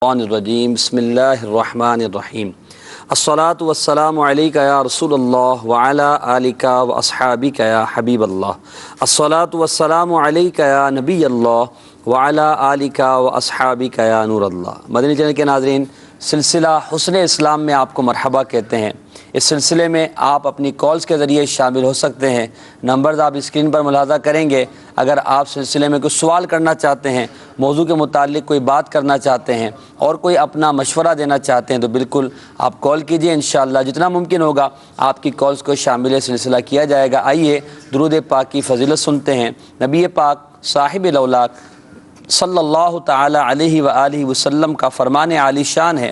الرجیم بسم اللہ الرحمن الرحیم الصلاۃ والسلام علیک یا رسول اللہ وعلی آلک و اصحابک یا حبیب اللہ الصلاۃ والسلام علیک یا نبی اللہ وعلی آلک و اصحابک یا نور اللہ۔ مدنی چینل کے ناظرین، سلسلہ حسن اسلام میں آپ کو مرحبا کہتے ہیں۔ اس سلسلے میں آپ اپنی کالز کے ذریعے شامل ہو سکتے ہیں۔ نمبرز آپ اسکرین پر ملاحظہ کریں گے۔ اگر آپ سلسلے میں کوئی سوال کرنا چاہتے ہیں، موضوع کے متعلق کوئی بات کرنا چاہتے ہیں اور کوئی اپنا مشورہ دینا چاہتے ہیں تو بالکل آپ کال کیجئے، انشاءاللہ جتنا ممکن ہوگا آپ کی کالز کو شامل سلسلہ کیا جائے گا۔ آئیے درود پاک کی فضیلت سنتے ہیں۔ نبی پاک صاحب الاولاق صلی اللہ تعالی علیہ وآلہ وسلم کا فرمان عالی شان ہے،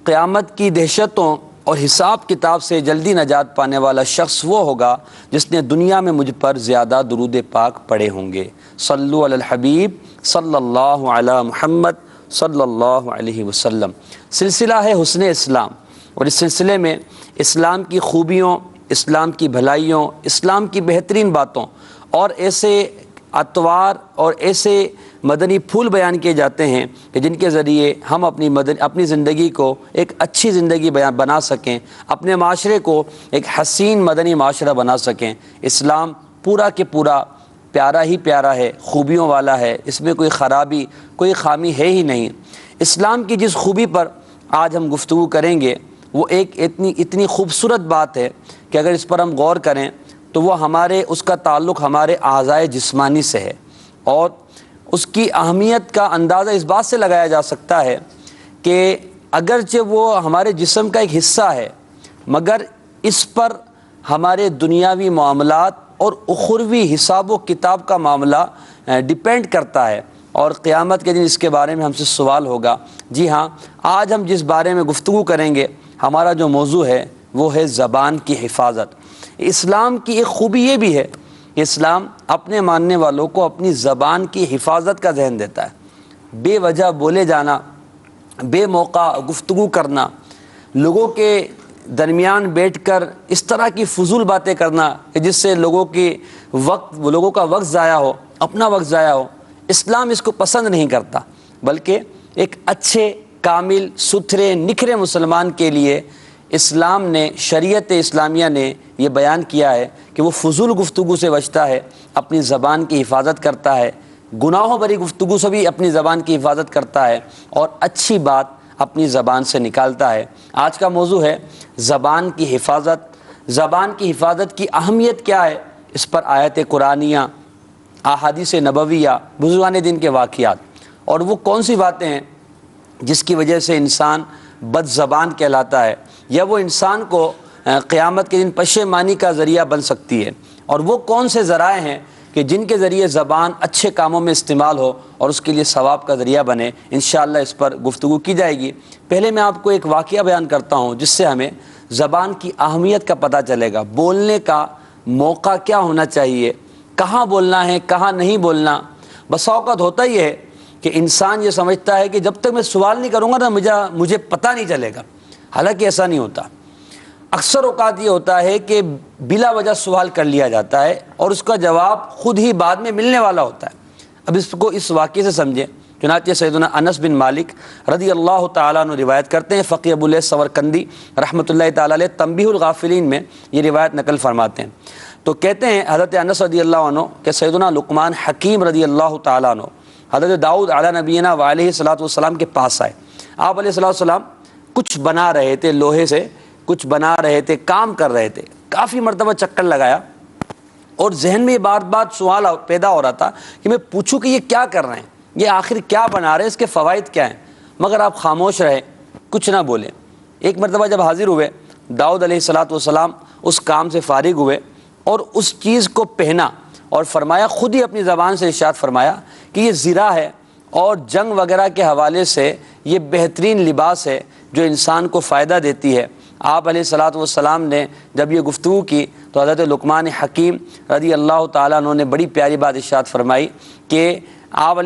قیامت کی دہشتوں اور حساب کتاب سے جلدی نجات پانے والا شخص وہ ہوگا جس نے دنیا میں مجھ پر زیادہ درود پاک پڑھے ہوں گے۔ صلو علی الحبیب صلی اللہ علی محمد صلی اللہ علیہ وسلم۔ سلسلہ ہے حسن اسلام، اور اس سلسلے میں اسلام کی خوبیوں، اسلام کی بھلائیوں، اسلام کی بہترین باتوں اور ایسے اطوار اور ایسے مدنی پھول بیان کیے جاتے ہیں کہ جن کے ذریعے ہم اپنی زندگی کو ایک اچھی زندگی بنا سکیں، اپنے معاشرے کو ایک حسین مدنی معاشرہ بنا سکیں۔ اسلام پورا کے پورا پیارا ہی پیارا ہے، خوبیوں والا ہے، اس میں کوئی خرابی، کوئی خامی ہے ہی نہیں۔ اسلام کی جس خوبی پر آج ہم گفتگو کریں گے وہ ایک اتنی خوبصورت بات ہے کہ اگر اس پر ہم غور کریں تو وہ اس کا تعلق ہمارے اعضائے جسمانی سے ہے، اور اس کی اہمیت کا اندازہ اس بات سے لگایا جا سکتا ہے کہ اگرچہ وہ ہمارے جسم کا ایک حصہ ہے مگر اس پر ہمارے دنیاوی معاملات اور اخروی حساب و کتاب کا معاملہ ڈیپینڈ کرتا ہے، اور قیامت کے دن اس کے بارے میں ہم سے سوال ہوگا۔ جی ہاں، آج ہم جس بارے میں گفتگو کریں گے، ہمارا جو موضوع ہے وہ ہے زبان کی حفاظت۔ اسلام کی ایک خوبی یہ بھی ہے کہ اسلام اپنے ماننے والوں کو اپنی زبان کی حفاظت کا ذہن دیتا ہے۔ بے وجہ بولے جانا، بے موقع گفتگو کرنا، لوگوں کے درمیان بیٹھ کر اس طرح کی فضول باتیں کرنا کہ جس سے لوگوں کا وقت ضائع ہو، اپنا وقت ضائع ہو، اسلام اس کو پسند نہیں کرتا، بلکہ ایک اچھے، کامل، ستھرے، نکھرے مسلمان کے لیے اسلام نے، شریعت اسلامیہ نے یہ بیان کیا ہے کہ وہ فضول گفتگو سے بچتا ہے، اپنی زبان کی حفاظت کرتا ہے، گناہوں بھری گفتگو سے بھی اپنی زبان کی حفاظت کرتا ہے اور اچھی بات اپنی زبان سے نکالتا ہے۔ آج کا موضوع ہے زبان کی حفاظت۔ زبان کی حفاظت کی اہمیت کیا ہے، اس پر آیت قرآنیہ، احادیث نبویہ، بزرگان دین کے واقعات، اور وہ کون سی باتیں ہیں جس کی وجہ سے انسان بد زبان کہلاتا ہے یا وہ انسان کو قیامت کے دن پشیمانی کا ذریعہ بن سکتی ہے، اور وہ کون سے ذرائع ہیں کہ جن کے ذریعے زبان اچھے کاموں میں استعمال ہو اور اس کے لیے ثواب کا ذریعہ بنے۔ انشاءاللہ اس پر گفتگو کی جائے گی۔ پہلے میں آپ کو ایک واقعہ بیان کرتا ہوں جس سے ہمیں زبان کی اہمیت کا پتہ چلے گا، بولنے کا موقع کیا ہونا چاہیے، کہاں بولنا ہے، کہاں نہیں بولنا۔ بسا اوقات ہوتا ہی ہے کہ انسان یہ سمجھتا ہے کہ جب تک میں سوال نہیں کروں گا نا مجھے پتہ نہیں چلے گا، حالانکہ ایسا نہیں ہوتا۔ اکثر اوقات یہ ہوتا ہے کہ بلا وجہ سوال کر لیا جاتا ہے اور اس کا جواب خود ہی بعد میں ملنے والا ہوتا ہے۔ اب اس کو اس واقعے سے سمجھیں۔ چنانچہ سیدنا انس بن مالک رضی اللہ تعالیٰ عنہ روایت کرتے ہیں، فقیہ ابو الیث سمرقندی رحمۃ اللہ تعالیٰ علیہ تنبیہ الغافلین میں یہ روایت نقل فرماتے ہیں۔ تو کہتے ہیں حضرت انس رضی اللہ عنہ کہ سیدنا لقمان حکیم رضی اللہ تعالیٰ عنہ حضرت داؤد علیہ نبینا وعلیہ الصلوۃ والسلام کے پاس آئے۔ آپ علیہ الصلوۃ والسلام کچھ بنا رہے تھے، لوہے سے کچھ بنا رہے تھے، کام کر رہے تھے۔ کافی مرتبہ چکر لگایا اور ذہن میں بار بار سوال پیدا ہو رہا تھا کہ میں پوچھوں کہ یہ کیا کر رہے ہیں، یہ آخر کیا بنا رہے ہیں، اس کے فوائد کیا ہیں، مگر آپ خاموش رہے، کچھ نہ بولے۔ ایک مرتبہ جب حاضر ہوئے، داؤد علیہ الصلوۃ والسلام اس کام سے فارغ ہوئے اور اس چیز کو پہنا اور فرمایا، خود ہی اپنی زبان سے ارشاد فرمایا کہ یہ زرہ ہے اور جنگ وغیرہ کے حوالے سے یہ بہترین لباس ہے جو انسان کو فائدہ دیتی ہے۔ آپ علیہ الصلوۃ والسلام نے جب یہ گفتگو کی تو حضرت لقمان حکیم رضی اللہ تعالیٰ عنہ نے بڑی پیاری بات ارشاد فرمائی کہ آپ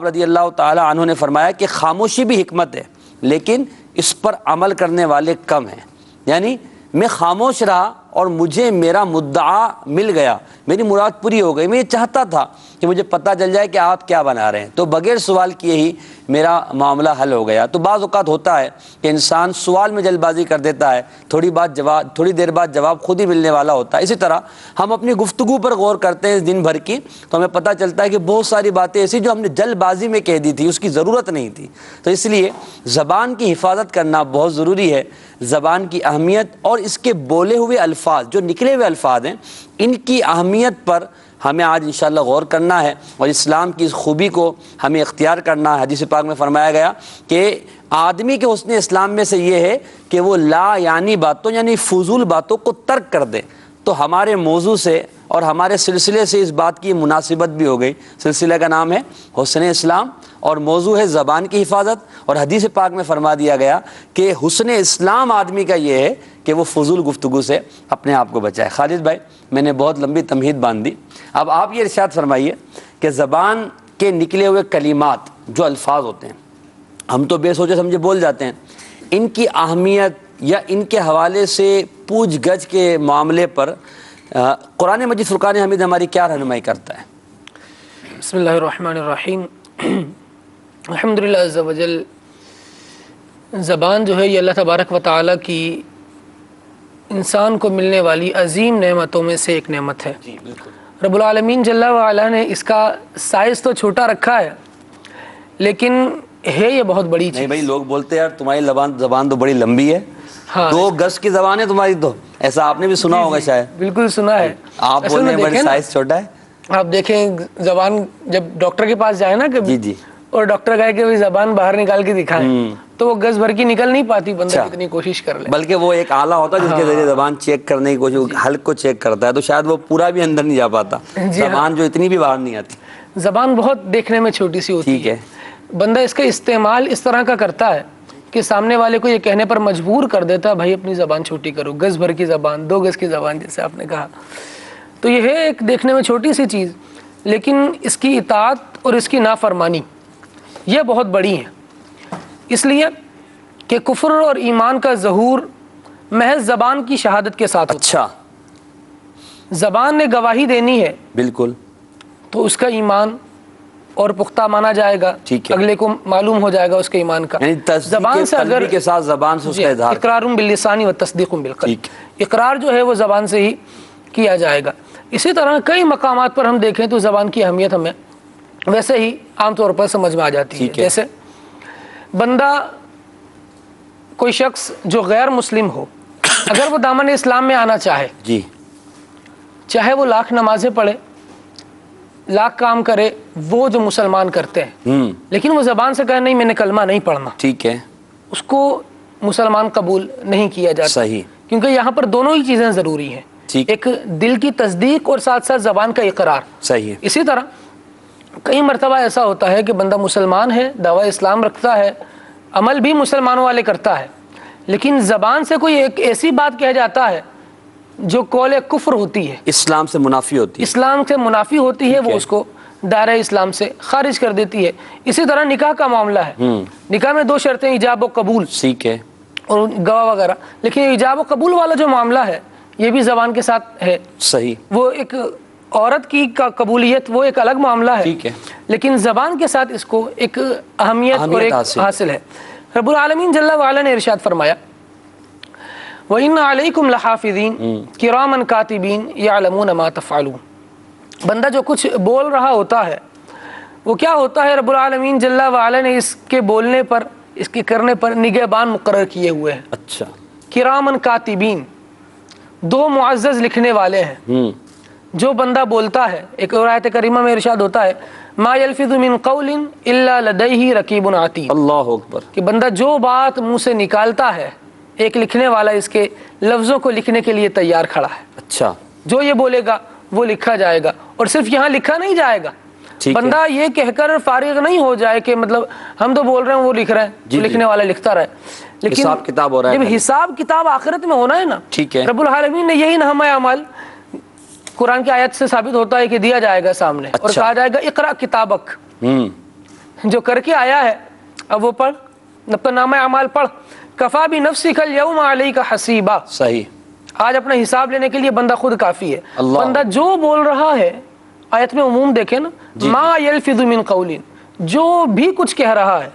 رضی اللہ تعالیٰ عنہ نے فرمایا کہ خاموشی بھی حکمت ہے لیکن اس پر عمل کرنے والے کم ہیں۔ یعنی میں خاموش رہا اور مجھے میرا مدعا مل گیا میری مراد پوری ہو گئی. میں یہ چاہتا تھا کہ مجھے پتہ چل جائے کہ آپ کیا بنا رہے ہیں, تو بغیر سوال کیے ہی میرا معاملہ حل ہو گیا. تو بعض اوقات ہوتا ہے کہ انسان سوال میں جلد بازی کر دیتا ہے, تھوڑی دیر بعد جواب خود ہی ملنے والا ہوتا ہے. اسی طرح ہم اپنی گفتگو پر غور کرتے ہیں دن بھر کی, تو ہمیں پتہ چلتا ہے کہ بہت ساری باتیں ایسی جو ہم نے جلد بازی میں کہہ دی تھی, اس کی ضرورت نہیں تھی. تو اس لیے زبان کی حفاظت کرنا بہت ضروری ہے. زبان کی اہمیت اور اس کے بولے ہوئے الفاظ, جو نکلے ہوئے الفاظ ہیں, ان کی اہمیت پر ہمیں آج انشاءاللہ غور کرنا ہے, اور اسلام کی اس خوبی کو ہمیں اختیار کرنا ہے. حدیث پاک میں فرمایا گیا کہ آدمی کے حسن اسلام میں سے یہ ہے کہ وہ لا یعنی باتوں یعنی فضول باتوں کو ترک کر دے. تو ہمارے موضوع سے اور ہمارے سلسلے سے اس بات کی مناسبت بھی ہو گئی. سلسلے کا نام ہے حسن اسلام اور موضوع ہے زبان کی حفاظت, اور حدیث پاک میں فرما دیا گیا کہ حسن اسلام آدمی کا یہ ہے کہ وہ فضول گفتگو سے اپنے آپ کو بچائے. خالد بھائی, میں نے بہت لمبی تمہید باندھ دی, اب آپ یہ ارشاد فرمائیے کہ زبان کے نکلے ہوئے کلمات جو الفاظ ہوتے ہیں, ہم تو بے سوچے سمجھے بول جاتے ہیں, ان کی اہمیت یا ان کے حوالے سے پوچھ گچھ کے معاملے پر قرآن مجید فرقان حمید ہماری کیا رہنمائی کرتا ہے؟ بسم اللہ الرحمن الرحیم. الحمدللہ عز و جل. زبان جو ہے یہ اللہ تبارک و تعالیٰ کی انسان کو ملنے والی عظیم نعمتوں میں سے ایک نعمت ہے. جی بالکل. رب العالمین جل وعلا نے اس کا سائز تو چھوٹا رکھا ہے, لیکن ہے یہ بہت بڑی چیز. نہیں بھائی, لوگ بولتے ہیں یار تمہاری زبان تو بڑی لمبی ہے, ہاں 2 گز کی زبان ہے تمہاری, تو ایسا آپ نے بھی سنا ہوگا شاید. بالکل سنا ہے. آپ بول رہے ہیں بڑی سائز چھوٹا ہے. آپ دیکھیں زبان جب ڈاکٹر کے پاس جائے نا کبھی, جی اور ڈاکٹر کہے کہ زبان باہر نکال کے دکھائیں, تو وہ گز بھر کی نکل نہیں پاتی, بندہ کتنی کوشش کر لے. بلکہ وہ ایک آلہ ہوتا ہے جس کے ذریعے زبان چیک کرنے کی کوشش, حلق کو چیک کرتا ہے, تو شاید وہ پورا بھی اندر نہیں جا پاتا. زبان جو اتنی بھی باہر نہیں آتی. زبان بہت دیکھنے میں چھوٹی سی ہوتی ہے, بندہ اس کا استعمال اس طرح کا کرتا ہے کہ سامنے والے کو یہ کہنے پر مجبور کر دیتا ہے بھائی اپنی زبان چھوٹی کرو, گز بھر کی زبان, 2 گز کی زبان جیسے آپ نے کہا. تو یہ ہے ایک دیکھنے میں چھوٹی سی چیز, لیکن اس کی اطاعت اور اس کی نافرمانی یہ بہت بڑی ہے. اس لیے کہ کفر اور ایمان کا ظہور محض زبان کی شہادت کے ساتھ ہوتا ہے. اچھا, زبان نے گواہی دینی ہے بالکل, تو اس کا ایمان اور پختہ مانا جائے گا, اگلے کو معلوم ہو جائے گا اس کے ایمان کا. زبان سے قلبی کے ساتھ زبان سے اس کا اظہار, اقرار باللسان و تصدیق بالقلب, اقرار جو ہے وہ زبان سے ہی کیا جائے گا. اسی طرح کئی مقامات پر ہم دیکھیں تو زبان کی اہمیت ہمیں ویسے ہی عام طور پر سمجھ میں آ جاتی ہے. جیسے بندہ, کوئی شخص جو غیر مسلم ہو, اگر وہ دامن اسلام میں آنا چاہے, جی, چاہے وہ لاکھ نمازیں پڑھے, لاکھ کام کرے وہ جو مسلمان کرتے ہیں, لیکن وہ زبان سے کہے نہیں میں نے کلمہ نہیں پڑھنا, ٹھیک ہے, اس کو مسلمان قبول نہیں کیا جاتا. صحیح, کیونکہ یہاں پر دونوں ہی چیزیں ضروری ہیں, ایک دل کی تصدیق اور ساتھ ساتھ زبان کا اقرار. صحیح ہے. اسی طرح کئی مرتبہ ایسا ہوتا ہے کہ بندہ مسلمان ہے, دعویٰ اسلام رکھتا ہے, عمل بھی مسلمانوں والے کرتا ہے, لیکن زبان سے کوئی ایک ایسی بات کہہ جاتا ہے جو قول کفر ہوتی ہے, اسلام سے منافی ہوتی ہے, اسلام سے منافی ہوتی ہے, وہ اس کو دائرہ اسلام سے خارج کر دیتی ہے. اسی طرح نکاح کا معاملہ ہے, نکاح میں 2 شرطیں ایجاب و قبول, ٹھیک ہے, اور گواہ وغیرہ, لیکن ایجاب و قبول والا جو معاملہ ہے یہ بھی زبان کے ساتھ ہے. صحیح, وہ ایک عورت کی قبولیت وہ ایک الگ معاملہ ہے, ٹھیک ہے, لیکن زبان کے ساتھ اس کو ایک اہمیت اور ایک حاصل ہے. رب العالمین جل وعلا نے ارشاد فرمایا وَإِنَّ عَلَيْكُمْ لَحَافِظِينَ كِرَامًا كَاتِبِينَ يَعْلَمُونَ مَا تَفْعَلُونَ. بندہ جو کچھ بول رہا ہوتا ہے وہ کیا ہوتا ہے, رب العالمین جل وعلا نے اس کے بولنے پر, اس کے کرنے پر نگہبان مقرر کیے ہوئے ہیں. اچھا, کرامن کاتبین, 2 معزز لکھنے والے ہیں. جو بندہ بولتا ہے, ایک آیت کریمہ میں ارشاد ہوتا ہے ما یلفظ من قول الا لدیہ رقیب عتید. اللہ اکبر, کہ بندہ جو بات منہ سے نکالتا ہے, ایک لکھنے والا اس کے لفظوں کو لکھنے کے لیے تیار کھڑا ہے. اچھا, جو یہ بولے گا وہ لکھا جائے گا, اور صرف یہاں لکھا نہیں جائے گا, بندہ یہ کہہ کر فارغ نہیں ہو جائے کہ مطلب ہم تو بول رہے ہیں وہ لکھ رہے ہیں, لکھنے والا لکھتا رہے, لیکن حساب کتاب ہو رہا ہے, جب حساب کتاب آخرت میں ہونا ہے نا, ٹھیک ہے, رب العالمین نے یہی نامہ اعمال قرآن کی آیت سے ثابت ہوتا ہے کہ دیا جائے گا سامنے, اور کہا جائے گا اقرا کتابک, جو کر کے آیا ہے اب وہ پڑھ, اپنا نامہ اعمال پڑھ, کفا بنفسک الیوم علیک حسیبا. صحیح, آج اپنا حساب لینے کے لیے بندہ خود کافی ہے. بندہ جو بول رہا ہے, آیت میں عموم دیکھیں نا, ما یلفظ من قول, جو بھی کچھ کہہ رہا ہے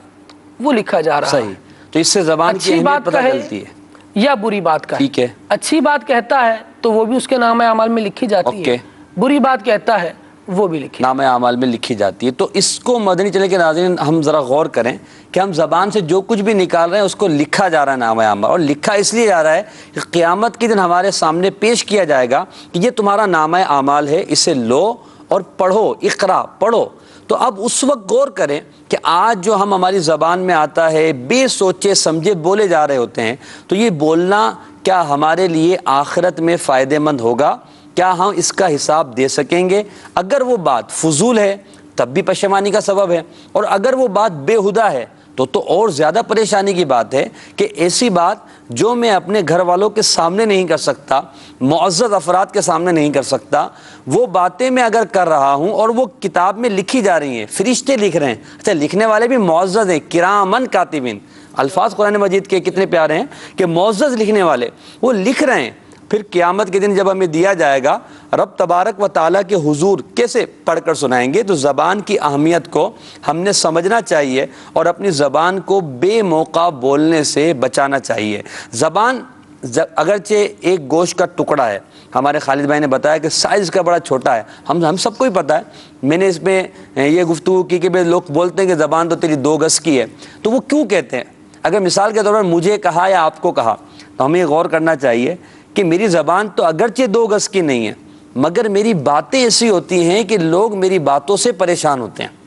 وہ لکھا جا رہا ہے. تو اس سے زبان کی اہمیت پتہ چلتی ہے یا بری بات کا. ٹھیک ہے, اچھی بات کہتا ہے تو وہ بھی اس کے نامہ اعمال میں لکھی جاتی ہے, بری بات کہتا ہے وہ بھی لکھی نامہ اعمال میں لکھی جاتی ہے. تو اس کو مدنی چلے کے ناظرین ہم ذرا غور کریں کہ ہم زبان سے جو کچھ بھی نکال رہے ہیں اس کو لکھا جا رہا ہے نامہ اعمال, اور لکھا اس لیے جا رہا ہے کہ قیامت کے دن ہمارے سامنے پیش کیا جائے گا کہ یہ تمہارا نامہ اعمال ہے, اسے لو اور پڑھو, اقرا پڑھو. تو اب اس وقت غور کریں کہ آج جو ہماری زبان میں آتا ہے بے سوچے سمجھے بولے جا رہے ہوتے ہیں, تو یہ بولنا کیا ہمارے لیے آخرت میں فائدہ مند ہوگا؟ کیا ہم اس کا حساب دے سکیں گے؟ اگر وہ بات فضول ہے تب بھی پشیمانی کا سبب ہے, اور اگر وہ بات بے ہدہ ہے تو اور زیادہ پریشانی کی بات ہے کہ ایسی بات جو میں اپنے گھر والوں کے سامنے نہیں کر سکتا, معزز افراد کے سامنے نہیں کر سکتا, وہ باتیں میں اگر کر رہا ہوں اور وہ کتاب میں لکھی جا رہی ہیں, فرشتے لکھ رہے ہیں. اچھا, لکھنے والے بھی معزز ہیں, کرامن کاتبین, الفاظ قرآن مجید کے کتنے پیارے ہیں کہ معزز لکھنے والے وہ لکھ رہے ہیں. پھر قیامت کے دن جب ہمیں دیا جائے گا رب تبارک و تعالیٰ کے حضور کیسے پڑھ کر سنائیں گے؟ تو زبان کی اہمیت کو ہم نے سمجھنا چاہیے اور اپنی زبان کو بے موقع بولنے سے بچانا چاہیے. زبان اگرچہ ایک گوشت کا ٹکڑا ہے, ہمارے خالد بھائی نے بتایا کہ سائز کا بڑا چھوٹا ہے, ہم سب کو ہی پتہ ہے. میں نے اس میں یہ گفتگو کی کہ لوگ بولتے ہیں کہ زبان تو تیری 2 گز کی ہے, تو وہ کیوں کہتے ہیں؟ اگر مثال کے طور پر مجھے کہا یا آپ کو کہا تو ہمیں غور کرنا چاہیے کہ میری زبان تو اگرچہ 2 گز کی نہیں ہے, مگر میری باتیں ایسی ہوتی ہیں کہ لوگ میری باتوں سے پریشان ہوتے ہیں,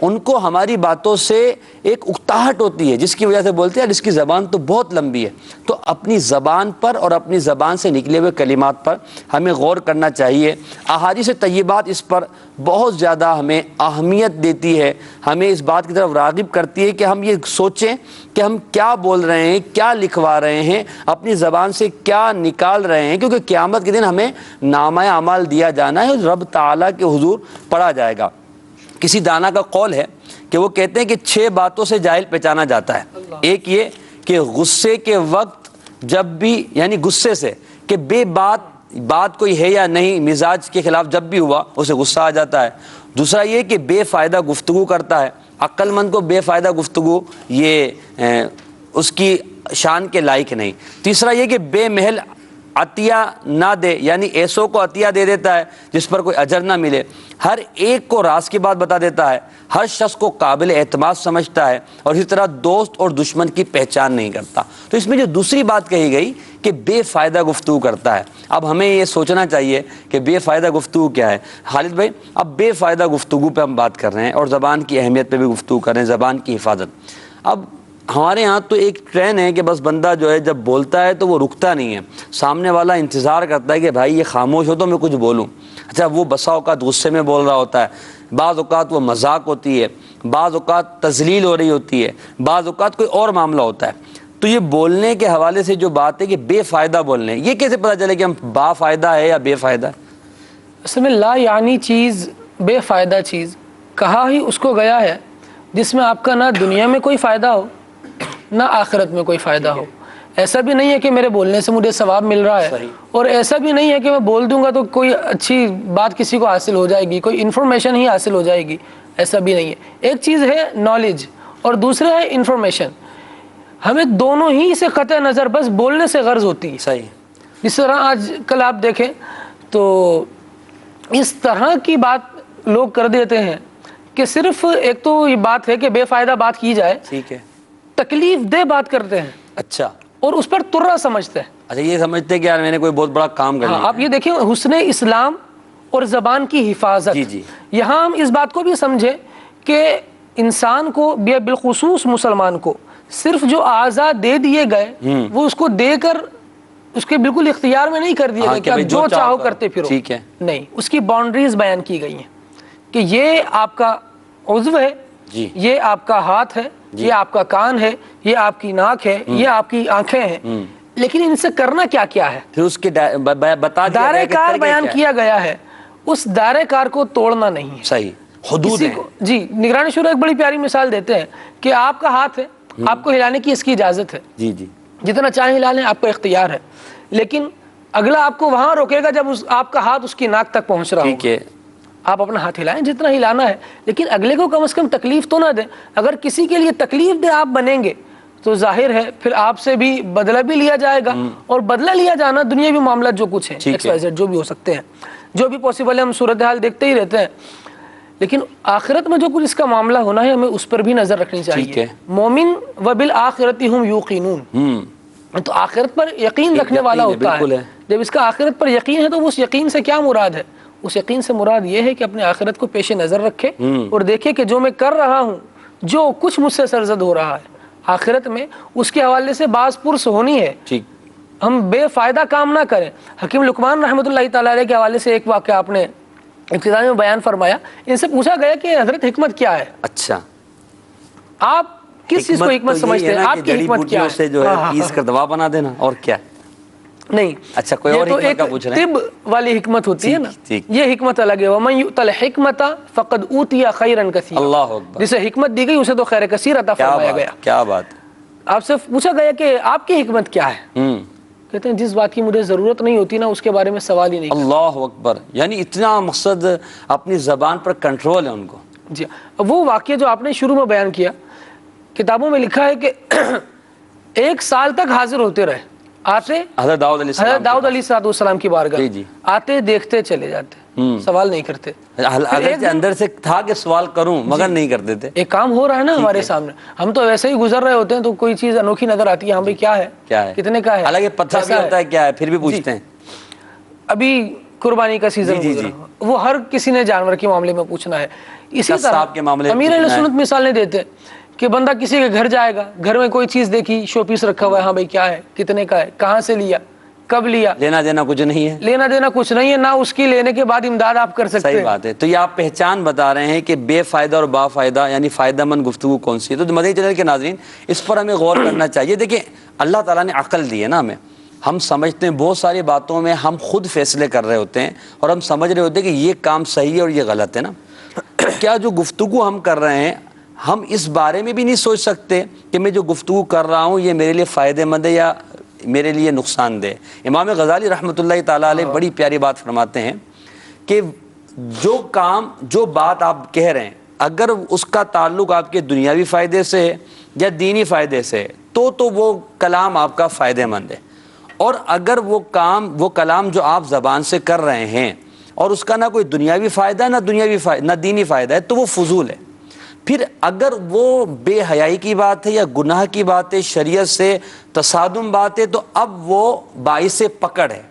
ان کو ہماری باتوں سے ایک اکتاہٹ ہوتی ہے جس کی وجہ سے بولتے ہیں اس کی زبان تو بہت لمبی ہے. تو اپنی زبان پر اور اپنی زبان سے نکلے ہوئے کلمات پر ہمیں غور کرنا چاہیے. احادیث طیبات اس پر بہت زیادہ ہمیں اہمیت دیتی ہے, ہمیں اس بات کی طرف راغب کرتی ہے کہ ہم یہ سوچیں کہ ہم کیا بول رہے ہیں, کیا لکھوا رہے ہیں, اپنی زبان سے کیا نکال رہے ہیں, کیونکہ قیامت کے دن ہمیں نامہ اعمال دیا جانا ہے, رب تعالیٰ کے حضور پڑھا جائے گا. کسی دانا کا قول ہے کہ وہ کہتے ہیں کہ 6 باتوں سے جاہل پہچانا جاتا ہے. ایک یہ کہ غصے کے وقت جب بھی, یعنی غصے سے کہ بے بات کوئی ہے یا نہیں, مزاج کے خلاف جب بھی ہوا اسے غصہ آ جاتا ہے. دوسرا یہ کہ بے فائدہ گفتگو کرتا ہے, عقل مند کو بے فائدہ گفتگو یہ اس کی شان کے لائق نہیں. تیسرا یہ کہ بے محل عطیہ نہ دے, یعنی ایسوں کو عطیہ دے دیتا ہے جس پر کوئی اجر نہ ملے. ہر ایک کو راز کی بات بتا دیتا ہے, ہر شخص کو قابل اعتماد سمجھتا ہے, اور اسی طرح دوست اور دشمن کی پہچان نہیں کرتا. تو اس میں جو دوسری بات کہی گئی کہ بے فائدہ گفتگو کرتا ہے, اب ہمیں یہ سوچنا چاہیے کہ بے فائدہ گفتگو کیا ہے. خالد بھائی, اب بے فائدہ گفتگو پہ ہم بات کر رہے ہیں اور زبان کی اہمیت پہ بھی گفتگو کر رہے ہیں, زبان کی حفاظت. اب ہمارے ہاں تو ایک ٹرین ہے کہ بس بندہ جو ہے جب بولتا ہے تو وہ رکتا نہیں ہے, سامنے والا انتظار کرتا ہے کہ بھائی یہ خاموش ہو تو میں کچھ بولوں. اچھا, وہ بسا اوقات غصے میں بول رہا ہوتا ہے, بعض اوقات وہ مذاق ہوتی ہے, بعض اوقات تذلیل ہو رہی ہوتی ہے, بعض اوقات کوئی اور معاملہ ہوتا ہے. تو یہ بولنے کے حوالے سے جو بات ہے کہ بے فائدہ بولنے, یہ کیسے پتہ چلے کہ ہم با فائدہ ہے یا بے فائدہ ہے؟ اصل میں لا یعنی چیز, بے فائدہ چیز کہا ہی اس کو گیا ہے جس میں آپ کا نہ دنیا میں کوئی فائدہ ہو نہ آخرت میں کوئی فائدہ ہو. ایسا بھی نہیں ہے کہ میرے بولنے سے مجھے ثواب مل رہا ہے, اور ایسا بھی نہیں ہے کہ میں بول دوں گا تو کوئی اچھی بات کسی کو حاصل ہو جائے گی, کوئی انفارمیشن ہی حاصل ہو جائے گی. ایسا بھی نہیں ہے. ایک چیز ہے نالج اور دوسرا ہے انفارمیشن. ہمیں دونوں ہی سے قطع نظر بس بولنے سے غرض ہوتی ہے. صحیح. جس طرح آج کل آپ دیکھیں تو اس طرح کی بات لوگ کر دیتے ہیں کہ صرف ایک تو یہ بات ہے کہ بے فائدہ بات کی جائے, ٹھیک ہے, تکلیف دہ بات کرتے ہیں. اچھا, اور اس پر ترا سمجھتے ہیں. اچھا, یہ سمجھتے ہیں کہ یار میں نے کوئی بہت بڑا کام کر لیا. آپ یہ دیکھیں حسن اسلام اور زبان کی حفاظت. جی. یہاں ہم اس بات کو بھی سمجھیں کہ انسان کو بالخصوص مسلمان کو صرف جو اعضاء دے دیے گئے وہ اس کو دے کر اس کے بالکل اختیار میں نہیں کر دیے گئے کہ آپ جو چاہو کرتے پھرو. ٹھیک ہے, نہیں, اس کی باؤنڈریز بیان کی گئی ہیں کہ یہ آپ کا عضو ہے, یہ آپ کا ہاتھ ہے, یہ آپ کا کان ہے, یہ آپ کی ناک ہے, یہ آپ کی آنکھیں ہیں, لیکن ان سے کرنا کیا کیا ہے پھر اس کے دائرہ کار بیان کیا گیا ہے. اس دائرہ کار کو توڑنا نہیں ہے. صحیح, حدود ہیں. جی, نگرانی شورا ایک بڑی پیاری مثال دیتے ہیں کہ آپ کا ہاتھ ہے, آپ کو ہلانے کی اس کی اجازت ہے, جی, جتنا چاہیں ہلا لیں, آپ کا اختیار ہے, لیکن اگلا آپ کو وہاں روکے گا جب آپ کا ہاتھ اس کی ناک تک پہنچ رہا ٹھیک ہے، آپ اپنا ہاتھ ہلائیں جتنا ہلانا ہے، لیکن اگلے کو کم از کم تکلیف تو نہ دیں. اگر کسی کے لیے تکلیف دہ آپ بنیں گے تو ظاہر ہے پھر آپ سے بھی بدلہ بھی لیا جائے گا. اور بدلہ لیا جانا دنیاوی معاملات جو کچھ ہیں XYZ جو بھی ہو سکتے ہیں، جو بھی پاسبل ہے، ہم صورتحال دیکھتے ہی رہتے ہیں. لیکن آخرت میں جو کچھ اس کا معاملہ ہونا ہے ہمیں اس پر بھی نظر رکھنی چاہیے. مومن وبالآخرۃ ہم یوقنون، تو آخرت پر یقین رکھنے والا ہوتا ہے. جب اس کا آخرت پر یقین ہے تو اس یقین سے کیا مراد ہے؟ اس یقین سے مراد یہ ہے کہ اپنے آخرت کو پیش نظر رکھے اور دیکھے کہ جو میں کر رہا ہوں، جو کچھ مجھ سے سرزد ہو رہا ہے آخرت میں، اس کے حوالے سے باز پرس ہونی ہے. ہم بے فائدہ کام نہ کریں. حکیم لقمان رحمۃ اللہ تعالی علیہ کے حوالے سے ایک واقعہ آپ نے ابتدا میں بیان فرمایا. ان سے پوچھا گیا کہ حضرت حکمت کیا ہے؟ اچھا، آپ کس چیز کو حکمت سمجھتے ہیں؟ آپ کی حکمت کیا ہے؟ سے جو ہے پیس کر دوا بنا دینا، اور کیا؟ نہیں، اچھا کوئی اور حکمت کا پوچھ رہے ہیں؟ طب والی حکمت ہوتی ہے نا، یہ حکمت الگ ہے. وَمَن يُؤْتَ الْحِكْمَةَ فَقَدْ أُوتِيَ خَيْرًا كَثِيرًا. اللہ اکبر. جسے حکمت دی گئی اسے تو خیر کثیر عطا فرمایا گیا. کیا بات. آپ سے پوچھا گیا کہ آپ کی حکمت کیا ہے؟ کہتے ہیں جس بات کی مجھے ضرورت نہیں ہوتی نا اس کے بارے میں سوال ہی نہیں. اللہ اکبر. یعنی اتنا مقصد اپنی زبان پر کنٹرول ہے ان کو. جی، وہ واقعہ جو آپ نے شروع میں بیان کیا، کتابوں میں لکھا ہے کہ 1 سال تک حاضر ہوتے رہے. آتے حضرت داؤد علیہ السلام کی بارگاہ، آتے دیکھتے چلے جاتے، سوال نہیں کرتے. اندر سے تھا کہ سوال کروں مگر نہیں کرتے تھے. ایک کام ہو رہا ہے نا ہمارے سامنے، ہم تو ویسے ہی گزر رہے ہوتے ہیں تو کوئی چیز انوکھی نظر آتی ہے، ہم بھی کیا ہے کتنے کا ہے، حالانکہ پتھر بھی ہوتا ہے کیا ہے، پھر بھی پوچھتے ہیں. ابھی قربانی کا سیزن گزرا، وہ ہر کسی نے جانور کے معاملے میں پوچھنا ہے. اسی طرح امیر اہل سنت مثالیں دیتے کہ بندہ کسی کے گھر جائے گا، گھر میں کوئی چیز دیکھی، شو پیس رکھا ہوا ہے، ہاں بھائی کیا ہے، کتنے کا ہے، کہاں سے لیا، کب لیا، لینا دینا کچھ نہیں ہے. لینا دینا کچھ نہیں ہے، نہ اس کی لینے کے بعد امداد آپ کر سکتے ہیں. صحیح بات ہے. تو یہ آپ پہچان بتا رہے ہیں کہ بے فائدہ اور با فائدہ یعنی فائدہ مند گفتگو کون سی ہے. تو مدنی چینل کے ناظرین اس پر ہمیں غور کرنا چاہیے. دیکھیں اللہ تعالیٰ نے عقل دی ہے نا ہمیں. ہم سمجھتے ہیں بہت ساری باتوں میں ہم خود فیصلے کر رہے ہوتے ہیں اور ہم سمجھ رہے ہوتے ہیں کہ یہ کام صحیح ہے اور یہ غلط ہے نا. کیا جو گفتگو ہم کر رہے ہیں ہم اس بارے میں بھی نہیں سوچ سکتے کہ میں جو گفتگو کر رہا ہوں یہ میرے لیے فائدہ مند ہے یا میرے لیے نقصان دہ؟ امام غزالی رحمۃ اللہ تعالیٰ علیہ بڑی پیاری بات فرماتے ہیں کہ جو بات آپ کہہ رہے ہیں اگر اس کا تعلق آپ کے دنیاوی فائدے سے ہے یا دینی فائدے سے ہے تو وہ کلام آپ کا فائدہ مند ہے. اور اگر وہ کلام جو آپ زبان سے کر رہے ہیں اور اس کا نہ کوئی دنیاوی فائدہ ہے نہ دینی فائدہ ہے تو وہ فضول ہے. پھر اگر وہ بے حیائی کی بات ہے یا گناہ کی بات ہے، شریعت سے تصادم بات ہے، تو اب وہ باعث پکڑ ہے.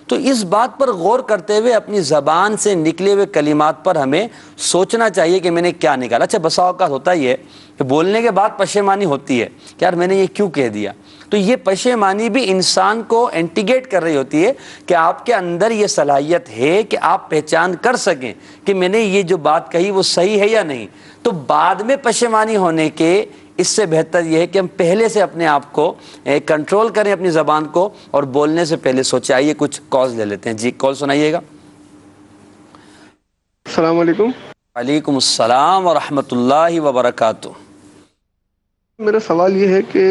تو اس بات پر غور کرتے ہوئے اپنی زبان سے نکلے ہوئے کلمات پر ہمیں سوچنا چاہیے کہ میں نے کیا نکالا. اچھا بسا اوقات ہوتا ہی ہے کہ بولنے کے بعد پشیمانی ہوتی ہے کہ یار میں نے یہ کیوں کہہ دیا. تو یہ پشیمانی بھی انسان کو انٹیگیٹ کر رہی ہوتی ہے کہ آپ کے اندر یہ صلاحیت ہے کہ آپ پہچان کر سکیں کہ میں نے یہ جو بات کہی وہ صحیح ہے یا نہیں. تو بعد میں پشیمانی ہونے کے اس سے بہتر یہ ہے کہ ہم پہلے سے اپنے آپ کو کنٹرول کریں اپنی زبان کو اور بولنے سے پہلے سوچیں. آئیے کچھ کالز لے لیتے ہیں. جی کال سنائیے گا. السلام علیکم. وعلیکم السلام ورحمۃ اللہ وبرکاتہ. میرا سوال یہ ہے کہ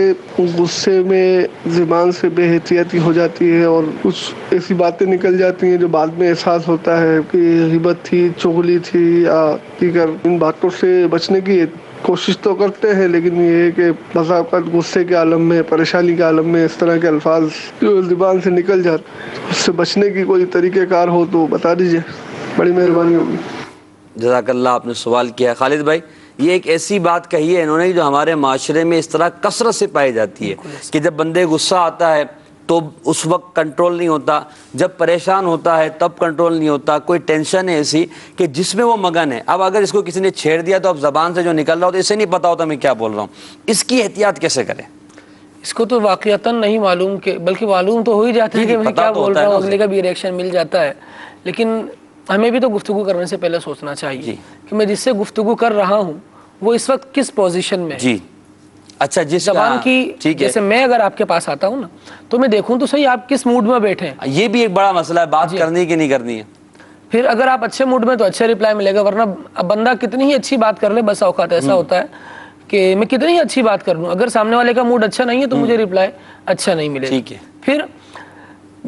غصے میں زبان سے بے احتیاطی ہو جاتی ہے اور کچھ ایسی باتیں نکل جاتی ہیں جو بعد میں احساس ہوتا ہے کہ غیبت تھی، چغلی تھی یا دیگر. ان باتوں سے بچنے کی کوشش تو کرتے ہیں لیکن یہ ہے کہ بسا اوقات غصے کے عالم میں، پریشانی کے عالم میں اس طرح کے الفاظ جو زبان سے نکل جاتے، اس سے بچنے کی کوئی طریقہ کار ہو تو بتا دیجیے، بڑی مہربانی ہوگی. جزاک اللہ. آپ نے سوال کیا. خالد بھائی یہ ایک ایسی بات کہی ہے انہوں نے جو ہمارے معاشرے میں اس طرح کثرت سے پائی جاتی ہے کہ جب بندے غصہ آتا ہے تو اس وقت کنٹرول نہیں ہوتا، جب پریشان ہوتا ہے تب کنٹرول نہیں ہوتا. کوئی ٹینشن ہے ایسی کہ جس میں وہ مگن ہے. اب اگر اس کو کسی نے چھیڑ دیا تو اب زبان سے جو نکل رہا ہو تو اسے نہیں پتا ہوتا میں کیا بول رہا ہوں. اس کی احتیاط کیسے کریں؟ اس کو تو واقعتاً نہیں معلوم کہ بلکہ معلوم تو ہو ہی جاتا ہے کہ میں کیا بول رہا ہوں، اگلے کا بھی ریئیکشن مل جاتا ہے. لیکن ہمیں بھی تو گفتگو کرنے سے پہلے سوچنا چاہیے کہ میں جس سے گفتگو کر رہا ہوں وہ اس وقت کس پوزیشن میں. جی اچھا جس زبان کی جیسے میں اگر آپ کے پاس آتا ہوں نا تو میں دیکھوں تو صحیح آپ کس موڈ میں بیٹھے ہیں. یہ بھی ایک بڑا مسئلہ ہے، بات کرنی کہ نہیں کرنی ہے. پھر اگر آپ اچھے موڈ میں تو اچھے ریپلائی ملے گا، ورنہ بندہ کتنی ہی اچھی بات کر لے بس اوقات ایسا ہوتا ہے کہ میں کتنی ہی اچھی بات کر لوں اگر سامنے والے کا موڈ اچھا نہیں ہے تو مجھے ریپلائی اچھا نہیں ملے. ٹھیک ہے. پھر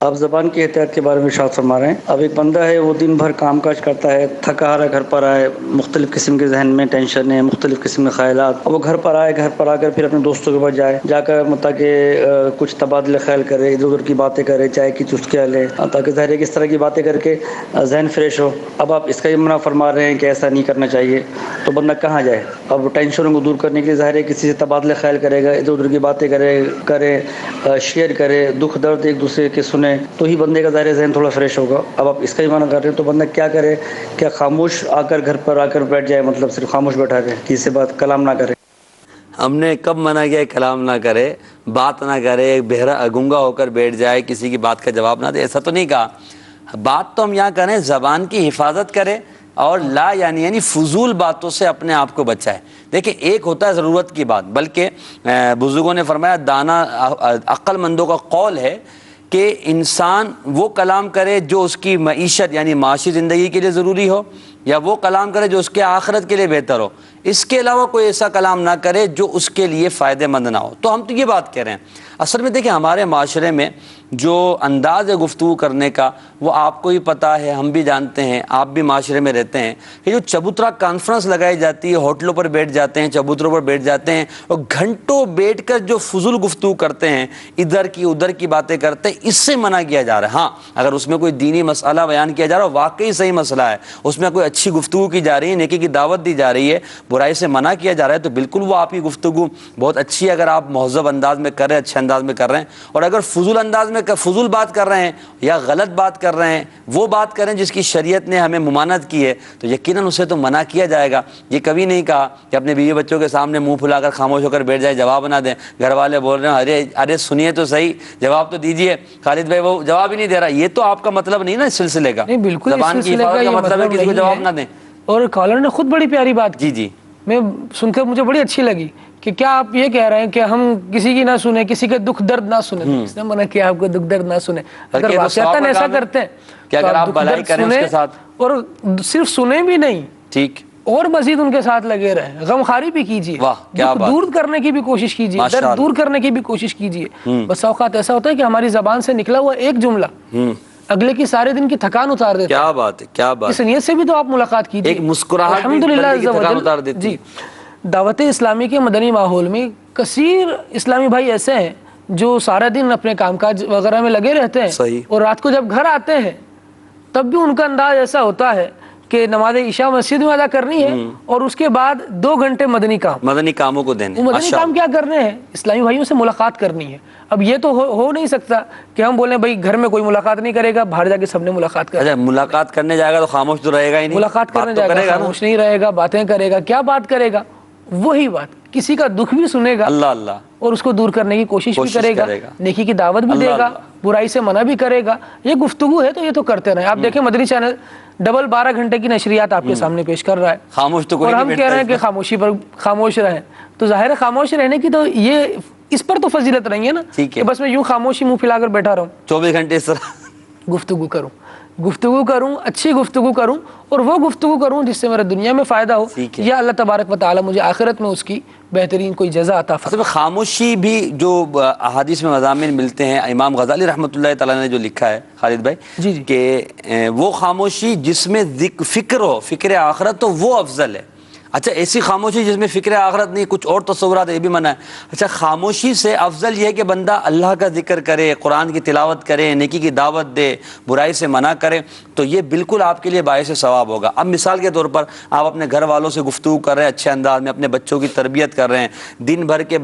آپ زبان کی احتیاط کے بارے میں ارشاد فرما رہے ہیں. اب ایک بندہ ہے وہ دن بھر کام کاج کرتا ہے، تھکا ہارا گھر پر آئے، مختلف قسم کے ذہن میں ٹینشن ہے، مختلف قسم کے خیالات. اب وہ گھر پر آئے، گھر پر آ کر پھر اپنے دوستوں کے پاس جا کر تاکہ کچھ تبادلہ خیال کرے، ادھر ادھر کی باتیں کرے، چائے کی چسکیاں لے، تاکہ ظاہر ہے کہ اس طرح کی باتیں کر کے ذہن فریش ہو. اب آپ اس کا یہ منع فرما رہے ہیں کہ ایسا نہیں کرنا چاہیے، تو بندہ کہاں جائے؟ اب ٹینشنوں کو دور کرنے کے لیے ظاہر ہے کسی سے تبادلہ خیال کرے گا، ادھر ادھر کی باتیں کرے، شیئر کرے، دکھ درد ایک دوسرے کے سنے، تو ہی بندے کا ظاہر ذہن تھوڑا فریش ہوگا. اب آپ اس کا ہی منع کر رہے ہیں، تو بندہ کیا کرے؟ کیا خاموش آ کر گھر پر آ کر بیٹھ جائے، مطلب صرف خاموش بیٹھا رہے، کسی سے بات کلام نہ کرے؟ ہم نے کب منع کیا کلام نہ کرے، بات نہ کرے، بہرا گنگا ہو کر بیٹھ جائے، کسی کی بات کا جواب نہ دے؟ ایسا تو نہیں کہا. بات تو ہم یہاں کریں زبان کی حفاظت کرے اور لا یعنی فضول باتوں سے اپنے آپ کو بچائے. دیکھیں ایک ہوتا ہے ضرورت کی بات، بلکہ بزرگوں نے فرمایا دانا عقل مندوں کا قول ہے کہ انسان وہ کلام کرے جو اس کی معیشت یعنی معاشی زندگی کے لیے ضروری ہو، یا وہ کلام کرے جو اس کے آخرت کے لیے بہتر ہو. اس کے علاوہ کوئی ایسا کلام نہ کرے جو اس کے لیے فائدہ مند نہ ہو. تو ہم تو یہ بات کہہ رہے ہیں. اصل میں دیکھیں ہمارے معاشرے میں جو انداز ہے گفتگو کرنے کا وہ آپ کو ہی پتہ ہے، ہم بھی جانتے ہیں، آپ بھی معاشرے میں رہتے ہیں کہ جو چبوترا کانفرنس لگائی جاتی ہے، ہوٹلوں پر بیٹھ جاتے ہیں، چبوتروں پر بیٹھ جاتے ہیں اور گھنٹوں بیٹھ کر جو فضول گفتگو کرتے ہیں، ادھر کی ادھر کی باتیں کرتے ہیں، اس سے منع کیا جا رہا ہے. ہاں اگر اس میں کوئی دینی مسئلہ بیان کیا جا رہا ہے، واقعی صحیح مسئلہ ہے، اس میں کوئی اچھی گفتگو کی جا رہی ہے، نیکی کی دعوت دی جا رہی ہے، برائی سے منع کیا جا رہا ہے، تو بالکل وہ آپ کی گفتگو بہت اچھی ہے اگر آپ مہذب انداز میں کر رہے ہیں، اچھے انداز میں کر رہے ہیں. اور اگر فضول انداز میں فضول بات کر رہے ہیں یا غلط بات کر رہے ہیں، وہ بات کریں جس کی شریعت نے ہمیں ممانعت کی ہے، تو یقیناً اسے تو منع کیا جائے گا. یہ کبھی نہیں کہا کہ اپنے بیوی بچوں کے سامنے منہ پھلا کر خاموش ہو کر بیٹھ جائے، جواب نہ دیں. گھر والے بول رہے ہیں ارے سنیے تو صحیح، جواب تو دیجیے. خالد بھائی وہ جواب ہی نہیں دے رہا. یہ تو آپ کا مطلب نہیں نا اس سلسلے کا. نہیں بالکل زبان کی حفاظت کا مطلب ہے کسی کو جواب نہ دیں. اور کالر نے خود بڑی پیاری بات کی. جی میں سن کر مجھے بڑی اچھی لگی کہ کیا آپ یہ کہہ رہے ہیں کہ ہم کسی کی نہ سنیں، کسی کے دکھ درد نہ سنیں. اس نے منع کیا آپ کو دکھ درد نہ سنیں. اگر واقعتاً ایسا کرتے ہیں کہ اگر آپ بھلائی کریں اس کے ساتھ، اور صرف سنیں بھی نہیں، ٹھیک، اور مزید ان کے ساتھ لگے رہیں، غمخواری بھی کیجیے، دکھ دور کرنے کی بھی کوشش کیجیے، درد دور کرنے کی بھی کوشش کیجیے. بس اوقات ایسا ہوتا ہے کہ ہماری زبان سے نکلا ہوا ایک جملہ اگلے کی سارے دن کی تھکان اتار دیتا ہے. کیا بات ہے، کیا بات. اس نیت سے بھی تو آپ ملاقات کیجیے. ایک مسکراہٹ الحمدللہ کی تھکان اتار دیتی. جی دعوت اسلامی کے مدنی ماحول میں کثیر اسلامی بھائی ایسے ہیں جو سارا دن اپنے کام کاج وغیرہ میں لگے رہتے ہیں، اور رات کو جب گھر آتے ہیں تب بھی ان کا انداز ایسا ہوتا ہے کہ نماز عشاء مسجد میں ادا کرنی ہے اور اس کے بعد 2 گھنٹے مدنی کاموں کو دینے. وہ مدنی کام کیا کرنے ہیں؟ اسلامی بھائیوں سے ملاقات کرنی ہے. اب یہ تو ہو نہیں سکتا کہ ہم بولیں بھائی گھر میں کوئی ملاقات نہیں کرے گا، باہر جا کے سب نے ملاقات کرنا. ملاقات کرنے جائے گا تو خاموش تو رہے گا ہی نہیں. ملاقات کرنے جائے گا خاموش نہیں رہے گا، باتیں کرے گا. کیا بات کرے گا؟ وہی بات، کسی کا دکھ بھی سنے گا اللہ اور اس کو دور کرنے کی کوشش بھی کرے گا، نیکی کی دعوت بھی دے گا، برائی سے منع بھی کرے گا. یہ گفتگو ہے تو یہ تو کرتے رہیں. آپ دیکھیں مدنی چینل ڈبل 12 گھنٹے کی نشریات آپ کے سامنے پیش کر رہا ہے، خاموش تو اور ہم کہہ رہے ہیں کہ خاموشی پر خاموش رہیں. تو ظاہر ہے خاموش رہنے کی تو یہ اس پر تو فضیلت نہیں ہے نا کہ بس میں یوں خاموشی منہ پھیلا کر بیٹھا رہوں 24 گھنٹے اس طرح گفتگو کروں، اچھی گفتگو کروں، اور وہ گفتگو کروں جس سے میرے دنیا میں فائدہ ہو، یا اللہ تبارک و تعالی مجھے آخرت میں اس کی بہترین کوئی جزا عطا فرمائے. خاموشی بھی جو احادیث میں مضامین ملتے ہیں، امام غزالی رحمۃ اللہ تعالی نے جو لکھا ہے خالد بھائی کہ وہ خاموشی جس میں فکر ہو، فکر آخرت، تو وہ افضل ہے. اچھا ایسی خاموشی جس میں فکر آخرت نہیں، کچھ اور تصورات، یہ بھی منع ہے. اچھا خاموشی سے افضل یہ ہے کہ بندہ اللہ کا ذکر کرے، قرآن کی تلاوت کرے، نیکی کی دعوت دے، برائی سے منع کرے، تو یہ بالکل آپ کے لیے باعث ثواب ہوگا. اب مثال کے طور پر آپ اپنے گھر والوں سے گفتگو کر رہے ہیں اچھے انداز میں، اپنے بچوں کی تربیت کر رہے ہیں، دن بھر کے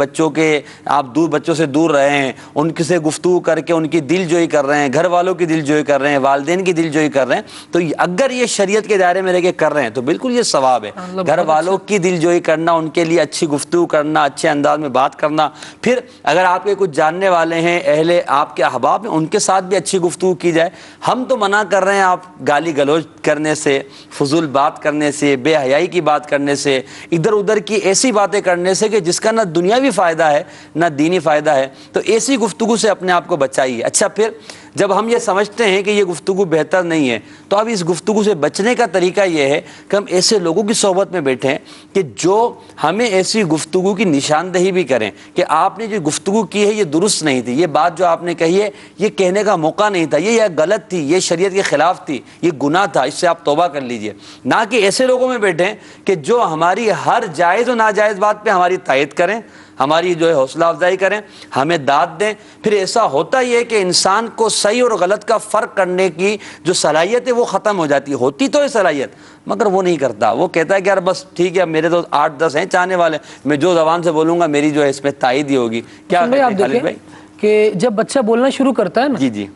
آپ بچوں سے دور رہے ہیں، ان سے گفتگو کر کے ان کی دل جوئی کر رہے ہیں، گھر والوں کی دل جوئی کر رہے ہیں، والدین کی دل جوئی کر رہے ہیں، تو اگر یہ شریعت کے دائرے میں رہ کے کر رہے ہیں تو بالکل یہ ثواب ہے. گھر والوں کی دل جوئی کرنا، ان کے لیے اچھی گفتگو کرنا، اچھے انداز میں بات کرنا. پھر اگر آپ کے کچھ جاننے والے ہیں، آپ کے احباب ہیں، ان کے ساتھ بھی اچھی گفتگو کی جائے. ہم تو منع کر رہے ہیں آپ گالی گلوچ کرنے سے، فضول بات کرنے سے، بے حیائی کی بات کرنے سے، ادھر ادھر کی ایسی باتیں کرنے سے کہ جس کا نہ دنیاوی فائدہ ہے نہ دینی فائدہ ہے. تو ایسی گفتگو سے اپنے آپ کو بچائیے. اچھا پھر جب ہم یہ سمجھتے ہیں کہ یہ گفتگو بہتر نہیں ہے، تو اب اس گفتگو سے بچنے کا طریقہ یہ ہے کہ ہم ایسے لوگوں کی صحبت میں بیٹھیں بیٹھیں کہ جو ہمیں ایسی گفتگو کی نشاندہی بھی کریں کہ آپ نے جو گفتگو کی ہے یہ درست نہیں تھی، یہ بات جو آپ نے کہی ہے یہ کہنے کا موقع نہیں تھا، یہ غلط تھی، یہ شریعت کے خلاف تھی، یہ گناہ تھا، اس سے آپ توبہ کر لیجئے. نہ کہ ایسے لوگوں میں بیٹھیں کہ جو ہماری ہر جائز و ناجائز بات پہ ہماری تائید کریں، ہماری جو ہے حوصلہ افزائی کریں، ہمیں داد دیں. پھر ایسا ہوتا ہی ہے کہ انسان کو صحیح اور غلط کا فرق کرنے کی جو صلاحیت ہے وہ ختم ہو جاتی ہے. ہوتی تو ہے صلاحیت مگر وہ نہیں کرتا، وہ کہتا ہے کہ یار بس ٹھیک ہے میرے تو 8-10 ہیں چاہنے والے، میں جو زبان سے بولوں گا میری جو ہے اس میں تائید ہی ہوگی. کیا کہتے ہیں خالد بھائی کہ جب بچہ بولنا شروع کرتا ہے نا جی جی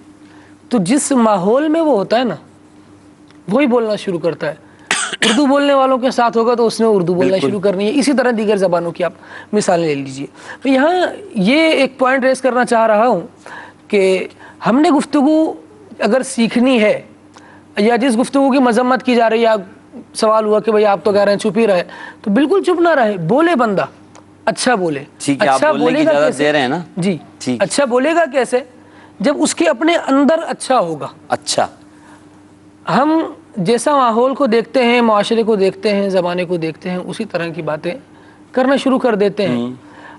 تو جس ماحول میں وہ ہوتا ہے نا وہی بولنا شروع کرتا ہے. اردو بولنے والوں کے ساتھ ہوگا تو اس نے اردو بولنا شروع کرنی ہے. اسی طرح دیگر زبانوں کی آپ مثالیں لے لیجئے. تو یہاں یہ ایک پوائنٹ ریز کرنا چاہ رہا ہوں کہ ہم نے گفتگو اگر سیکھنی ہے یا جس گفتگو کی مذمت کی جا رہی ہے، سوال ہوا کہ بھئی آپ تو کہہ رہے ہیں چپ ہی رہے، تو بالکل چپ نہ رہے، بولے بندہ، اچھا بولے. ٹھیک ہے، آپ بولنے کی اجازت دے رہے ہیں نا جی اچھا بولے گا کیسے؟ جب اس کے اپنے اندر اچھا ہوگا. اچھا ہم جیسا ماحول کو دیکھتے ہیں، معاشرے کو دیکھتے ہیں، زمانے کو دیکھتے ہیں، اسی طرح کی باتیں کرنا شروع کر دیتے ہیں.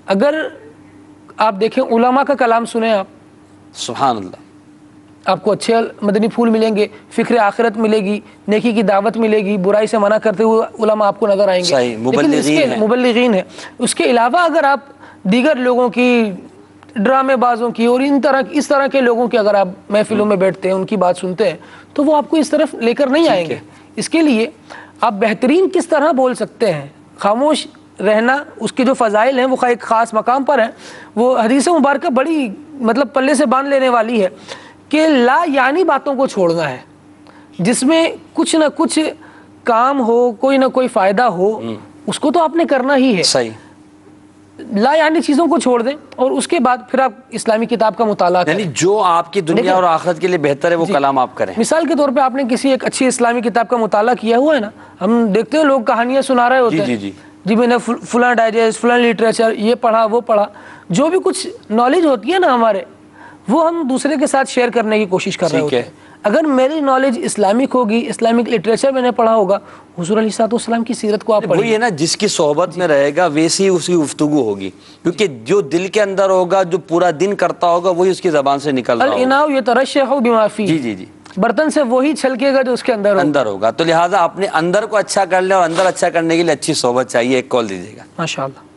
اگر آپ دیکھیں علماء کا کلام سنیں، آپ سبحان اللہ، آپ کو اچھے مدنی پھول ملیں گے، فکر آخرت ملے گی، نیکی کی دعوت ملے گی، برائی سے منع کرتے ہوئے علماء آپ کو نظر آئیں گے. صحیح، لیکن اس کے مبلغین ہیں. اس کے علاوہ اگر آپ دیگر لوگوں کی، ڈرامے بازوں کی اور اس طرح کے لوگوں کی اگر آپ محفلوں میں بیٹھتے ہیں، ان کی بات سنتے ہیں، تو وہ آپ کو اس طرف لے کر نہیں آئیں گے. اس کے لیے آپ بہترین کس طرح بول سکتے ہیں، خاموش رہنا، اس کے جو فضائل ہیں وہ ایک خاص مقام پر ہیں. وہ حدیث مبارکہ بڑی مطلب پلے سے باندھ لینے والی ہے کہ لا یعنی باتوں کو چھوڑنا ہے، جس میں کچھ نہ کچھ کام ہو، کوئی نہ کوئی فائدہ ہو، اس کو تو آپ نے کرنا ہی ہے. صحیح، لا یعنی چیزوں کو چھوڑ دیں اور اس کے بعد پھر آپ اسلامی کتاب کا مطالعہ کریں. یعنی جو آپ کی دنیا اور آخرت کے لیے بہتر ہے وہ کلام آپ کریں. مثال کے طور پہ آپ نے کسی ایک اچھی اسلامی کتاب کا مطالعہ کیا ہوا ہے نا، ہم دیکھتے ہیں لوگ کہانیاں سنا رہے ہوتے ہیں، جی میں نے فلاں ڈائجسٹ، فلاں لٹریچر، یہ پڑھا وہ پڑھا. جو بھی کچھ نالج ہوتی ہے نا ہمارے، وہ ہم دوسرے کے ساتھ شیئر کرنے کی کوشش کر رہے ہوتے ہیں. اگر میری نالج اسلامک ہوگی، اسلامک لٹریچر میں نے پڑھا ہوگا، حضور علیہ الصلوۃ والسلام کی سیرت کو آپ پڑھیں. وہی ہے نا، جس کی صحبت میں رہے گا ویسی اس کی گفتگو ہوگی، کیونکہ جو دل کے اندر ہوگا، جو پورا دن کرتا ہوگا، وہی اس کی زبان سے نکل رہا ہوگا. الاناء یترشح بما فیہ، جی برتن سے وہی چھلکے گا جو اس کے اندر ہوگا. تو لہٰذا اپنے اندر کو اچھا کر لے، اور اندر اچھا کرنے کے لیے اچھی صحبت چاہیے. ایک کال دیجیے گا. ماشاءاللہ.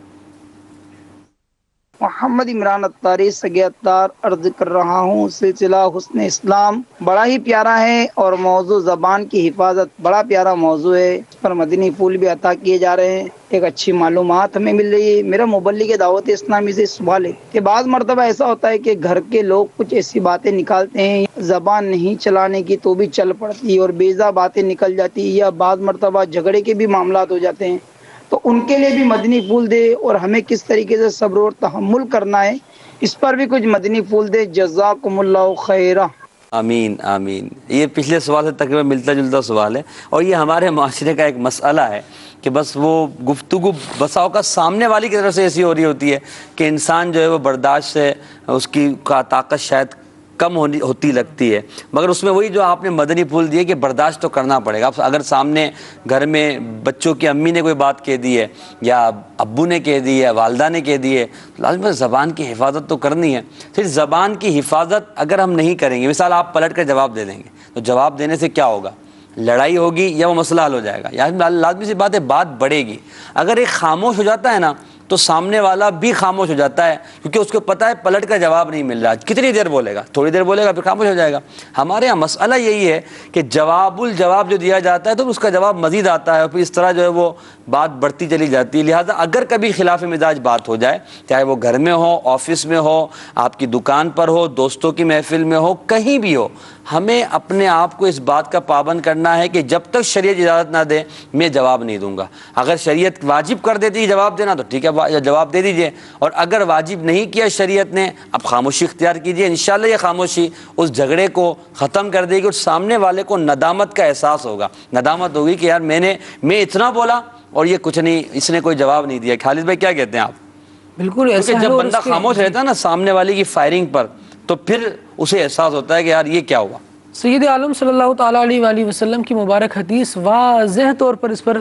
محمد عمران اتاری سگیتار عرض کر رہا ہوں. سلسلہ حسن اسلام بڑا ہی پیارا ہے اور موضوع زبان کی حفاظت بڑا پیارا موضوع ہے. اس پر مدنی پھول بھی عطا کیے جا رہے ہیں، ایک اچھی معلومات ہمیں مل رہی ہے. میرا مبلغ دعوت اسلامی سے سوال ہے کہ بعض مرتبہ ایسا ہوتا ہے کہ گھر کے لوگ کچھ ایسی باتیں نکالتے ہیں، زبان نہیں چلانے کی تو بھی چل پڑتی اور بیزا باتیں نکل جاتی، یا بعض مرتبہ جھگڑے کے بھی معاملات ہو جاتے ہیں، تو ان کے لیے بھی مدنی پھول دے اور ہمیں کس طریقے سے صبر اور تحمل کرنا ہے، اس پر بھی کچھ مدنی پھول دے. جزاکم اللہ خیرہ. آمین آمین. یہ پچھلے سوال سے تقریباً ملتا جلتا سوال ہے، اور یہ ہمارے معاشرے کا ایک مسئلہ ہے کہ بس وہ گفتگو بساؤ کا سامنے والی کی طرف سے ایسی ہو رہی ہوتی ہے کہ انسان جو ہے وہ برداشت سے اس کی طاقت شاید کم ہوتی لگتی ہے. مگر اس میں وہی جو آپ نے مدنی پھول دیے کہ برداشت تو کرنا پڑے گا. اگر سامنے گھر میں بچوں کی امی نے کوئی بات کہہ دی ہے، یا ابو نے کہہ دی ہے، والدہ نے کہہ دی ہے، تو لازم زبان کی حفاظت تو کرنی ہے. صرف زبان کی حفاظت اگر ہم نہیں کریں گے، مثال آپ پلٹ کر جواب دے دیں گے، تو جواب دینے سے کیا ہوگا؟ لڑائی ہوگی یا وہ مسئلہ حل ہو جائے گا؟ یا لازمی سی بات ہے، بات بڑھے گی. اگر ایک خاموش ہو جاتا ہے نا تو سامنے والا بھی خاموش ہو جاتا ہے، کیونکہ اس کو پتہ ہے پلٹ کا جواب نہیں مل رہا. کتنی دیر بولے گا؟ تھوڑی دیر بولے گا پھر خاموش ہو جائے گا. ہمارے یہاں مسئلہ یہی ہے کہ جواب الجواب جو دیا جاتا ہے تو اس کا جواب مزید آتا ہے، اور پھر اس طرح جو ہے وہ بات بڑھتی چلی جاتی ہے. لہٰذا اگر کبھی خلاف مزاج بات ہو جائے، چاہے وہ گھر میں ہو، آفس میں ہو، آپ کی دکان پر ہو، دوستوں کی محفل میں ہو، کہیں بھی ہو، ہمیں اپنے آپ کو اس بات کا پابند کرنا ہے کہ جب تک شریعت اجازت نہ دے میں جواب نہیں دوں گا. اگر شریعت واجب کر دیتی ہے جواب دینا تو ٹھیک ہے، جواب دے دیجئے، اور اگر واجب نہیں کیا شریعت نے، اب خاموشی اختیار کیجئے. انشاءاللہ یہ خاموشی اس جھگڑے کو ختم کر دے گی، اور سامنے والے کو ندامت کا احساس ہوگا. ندامت ہوگی کہ یار میں اتنا بولا اور یہ کچھ نہیں، اس نے کوئی جواب نہیں دیا. خالد بھائی کیا کہتے ہیں آپ؟ بالکل ایسا ہے. جب بندہ خاموش رہتا ہے نا سامنے والی کی فائرنگ پر، تو پھر اسے احساس ہوتا ہے کہ یار یہ کیا ہوا. سید عالم صلی اللہ تعالیٰ علیہ وآلہ وسلم کی مبارک حدیث واضح طور پر اس پر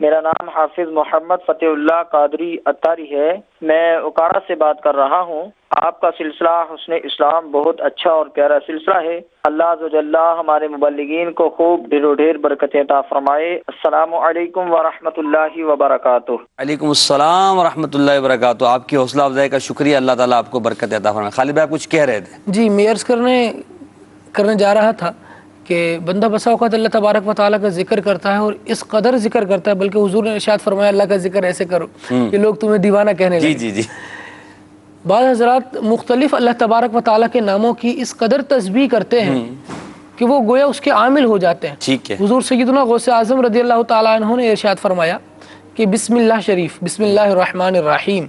میرا نام حافظ محمد فتح اللہ قادری اتاری ہے، میں اکاڑا سے بات کر رہا ہوں۔ آپ کا سلسلہ حسن اسلام بہت اچھا اور پیارا سلسلہ ہے۔ اللہ عز و جل ہمارے مبلغین کو خوب ڈھیر و ڈھیر برکتیں عطا فرمائے۔ السلام علیکم ورحمۃ اللہ وبرکاتہ۔ وعلیکم السلام ورحمۃ اللہ وبرکاتہ۔ آپ کی حوصلہ افزائی کا شکریہ، اللہ تعالیٰ آپ کو برکت عطا فرمائے۔ خالد بھائی کچھ کہہ رہے تھے؟ جی، میں عرض کرنے جا رہا تھا کہ بندہ بسا اوقات اللہ تبارک و تعالیٰ کا ذکر کرتا ہے اور اس قدر ذکر کرتا ہے، بلکہ حضور نے ارشاد فرمایا اللہ کا ذکر ایسے کرو کہ لوگ تمہیں دیوانہ کہنے لگیں۔ جی۔ بعض حضرات مختلف اللہ تبارک و تعالیٰ کے ناموں کی اس قدر تسبیح کرتے ہیں کہ وہ گویا اس کے عامل ہو جاتے ہیں۔ ٹھیک ہے۔ حضور سیدنا غوث اعظم رضی اللہ تعالیٰ عنہ نے ارشاد فرمایا کہ بسم اللہ شریف، بسم اللہ الرحمن الرحیم،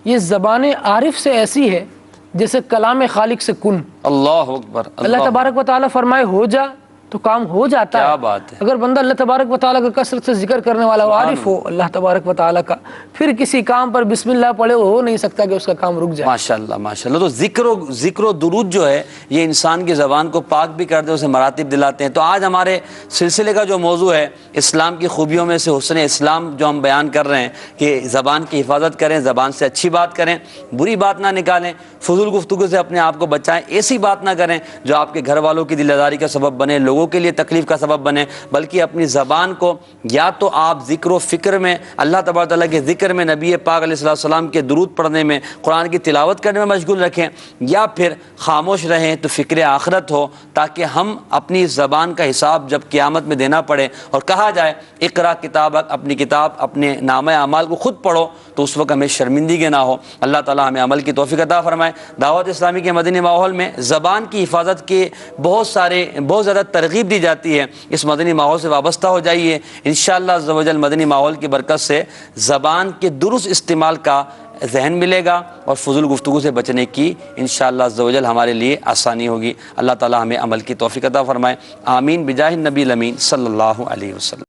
یہ زبان عارف سے ایسی ہے جیسے کلام خالق سے کن۔ اللہ اکبر۔ اللہ تبارک و تعالیٰ فرمائے ہو جا تو کام ہو جاتا ہے۔ کیا بات ہے۔ اگر بندہ اللہ تبارک و تعالیٰ کا کثرت سے ذکر کرنے والا ہو، عارف ہو اللہ تبارک و تعالیٰ کا، پھر کسی کام پر بسم اللہ پڑھے ہو نہیں سکتا کہ اس کا کام رک جائے۔ ماشاءاللہ ماشاءاللہ۔ تو ذکر و درود جو ہے یہ انسان کی زبان کو پاک بھی کرتے ہیں، اسے مراتب دلاتے ہیں۔ تو آج ہمارے سلسلے کا جو موضوع ہے اسلام کی خوبیوں میں سے حسن اسلام جو ہم بیان کر رہے ہیں کہ زبان کی حفاظت کریں، زبان سے اچھی بات کریں، بری بات نہ نکالیں، فضول گفتگو سے اپنے آپ کو بچائیں، ایسی بات نہ کریں جو آپ کے گھر والوں کی دل آزاری کا سبب بنے، لوگوں کے لیے تکلیف کا سبب بنے، بلکہ اپنی زبان کو یا تو آپ ذکر و فکر میں، اللہ تبارک تعالیٰ کے ذکر میں، نبی پاک علیہ السلام کے درود پڑھنے میں، قرآن کی تلاوت کرنے میں مشغول رکھیں، یا پھر خاموش رہیں تو فکر آخرت ہو، تاکہ ہم اپنی زبان کا حساب جب قیامت میں دینا پڑے اور کہا جائے اقرا کتابک، اپنی کتاب اپنے نامہ اعمال کو خود پڑھو، تو اس وقت ہمیں شرمندگی نہ ہو۔ اللہ تعالیٰ ہمیں عمل کی توفیق عطا فرمائے۔ دعوت اسلامی کے مدنی ماحول میں زبان کی حفاظت کے بہت زیادہ ترغیب دی جاتی ہے۔ اس مدنی ماحول سے وابستہ ہو جائیے، انشاءاللہ عز و جل مدنی ماحول کی برکت سے زبان کے درست استعمال کا ذہن ملے گا اور فضول گفتگو سے بچنے کی انشاءاللہ عز و جل ہمارے لیے آسانی ہوگی۔ اللہ تعالیٰ ہمیں عمل کی توفیق عطا فرمائے۔ آمین بجاہ النبی الامین صلی اللہ علیہ وسلم۔